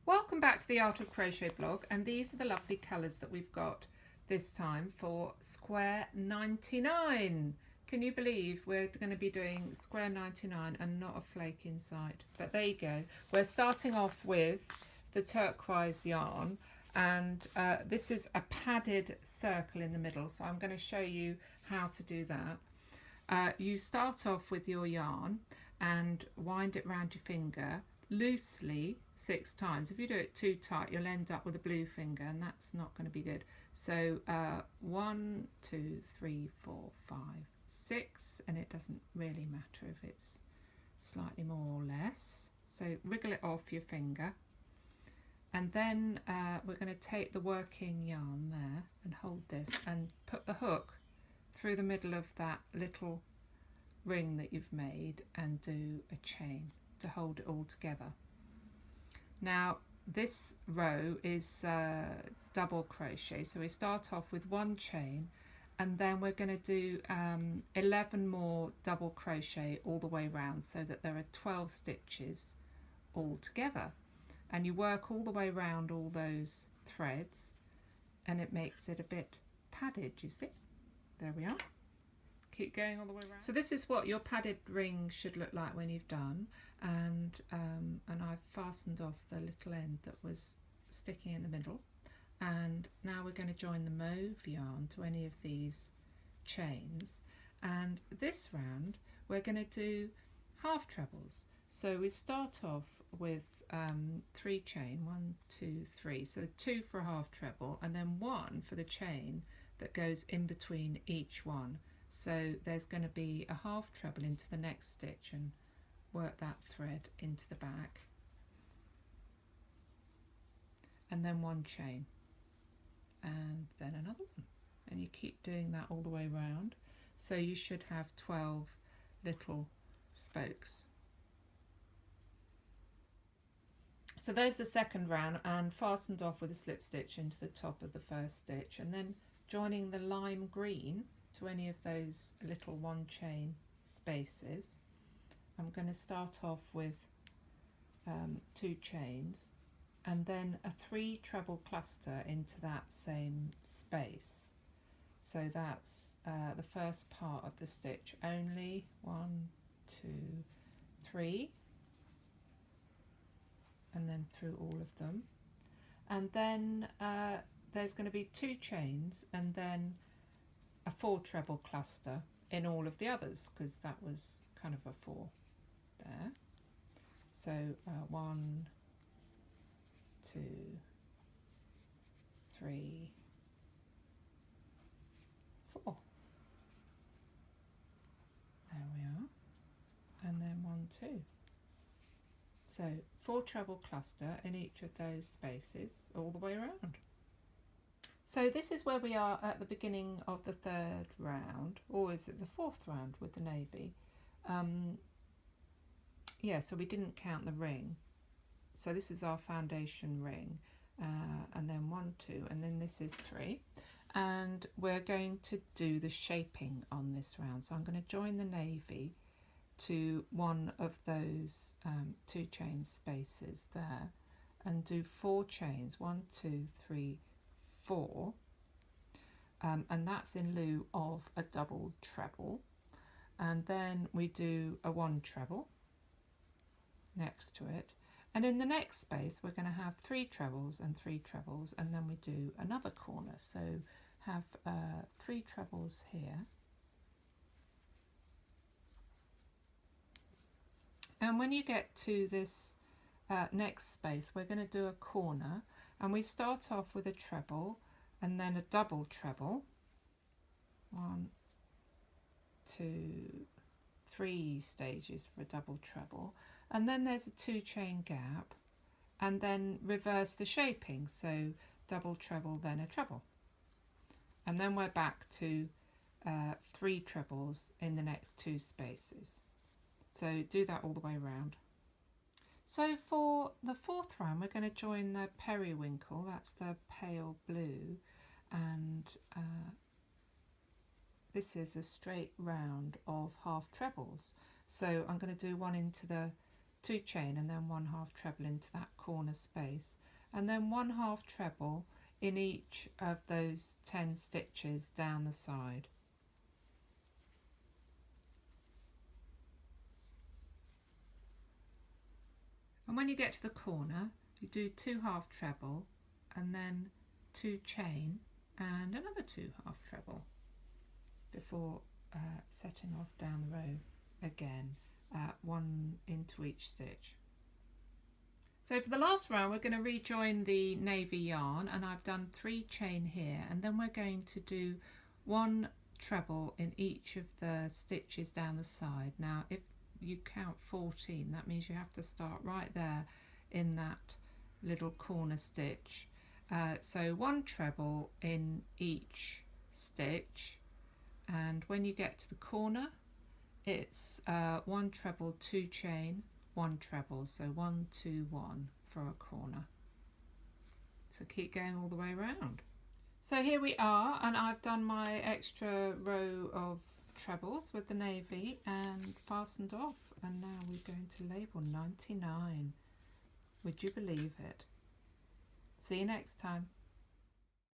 Welcome back to the Art of Crochet blog, and these are the lovely colours that we've got this time for square 99. Can you believe we're going to be doing square 99 and not a flake inside? But there you go. We're starting off with the turquoise yarn, and this is a padded circle in the middle, so I'm going to show you how to do that. You start off with your yarn and wind it round your finger loosely 6 times. If you do it too tight, you'll end up with a blue finger, and that's not going to be good. So 1, 2, 3, 4, 5, 6, and it doesn't really matter if it's slightly more or less. So wriggle it off your finger, and then we're going to take the working yarn there and hold this and put the hook through the middle of that little ring that you've made and do a chain to hold it all together. Now this row is double crochet, so we start off with 1 chain, and then we're going to do 11 more double crochet all the way round, so that there are 12 stitches all together, and you work all the way round all those threads, and it makes it a bit padded. You see, there we are. Keep going all the way around. So this is what your padded ring should look like when you've done, and I've fastened off the little end that was sticking in the middle, and now we're going to join the mauve yarn to any of these chains, and this round we're going to do half trebles. So we start off with 3 chain, 1, 2, 3, so 2 for a half treble, and then 1 for the chain that goes in between each one. So there's going to be a half treble into the next stitch and work that thread into the back, and then 1 chain, and then another one, and you keep doing that all the way around. So you should have 12 little spokes. So there's the second round, and fastened off with a slip stitch into the top of the first stitch, and then joining the lime green to any of those little 1 chain spaces. I'm going to start off with 2 chains, and then a 3 treble cluster into that same space. So that's the first part of the stitch only. 1, 2, 3, and then through all of them, and then there's going to be 2 chains and then a 4 treble cluster in all of the others, because that was kind of a 4 there. So 1, 2, 3, 4. There we are, and then 1, 2. So 4 treble cluster in each of those spaces all the way around. So this is where we are at the beginning of the 3rd round, or is it the 4th round with the navy? Yeah, so we didn't count the ring. So this is our foundation ring, and then 1, 2, and then this is 3. And we're going to do the shaping on this round. So I'm going to join the navy to one of those 2 chain spaces there, and do 4 chains, 1, 2, 3, 4, and that's in lieu of a double treble, and then we do a 1 treble next to it, and in the next space we're going to have 3 trebles and 3 trebles, and then we do another corner, so have 3 trebles here. And when you get to this next space, we're going to do a corner, and we start off with a treble and then a double treble. 1, 2, 3 stages for a double treble, and then there's a 2 chain gap, and then reverse the shaping, so double treble then a treble, and then we're back to 3 trebles in the next 2 spaces. So do that all the way around. So for the 4th round we're going to join the periwinkle, that's the pale blue, and this is a straight round of half trebles. So I'm going to do one into the 2 chain and then 1/2 treble into that corner space, and then 1/2 treble in each of those 10 stitches down the side. And when you get to the corner, you do 2 1/2 treble and then 2 chain and another 2 1/2 treble before setting off down the row again, 1 into each stitch. So for the last row we're going to rejoin the navy yarn, and I've done 3 chain here, and then we're going to do 1 treble in each of the stitches down the side. Now if you count 14, that means you have to start right there in that little corner stitch. So 1 treble in each stitch, and when you get to the corner it's 1 treble, 2 chain, 1 treble, so 1 2 1 for a corner. So keep going all the way around. So here we are, and I've done my extra row of trebles with the navy and fastened off, and now we're going to label 99. Would you believe it? See you next time.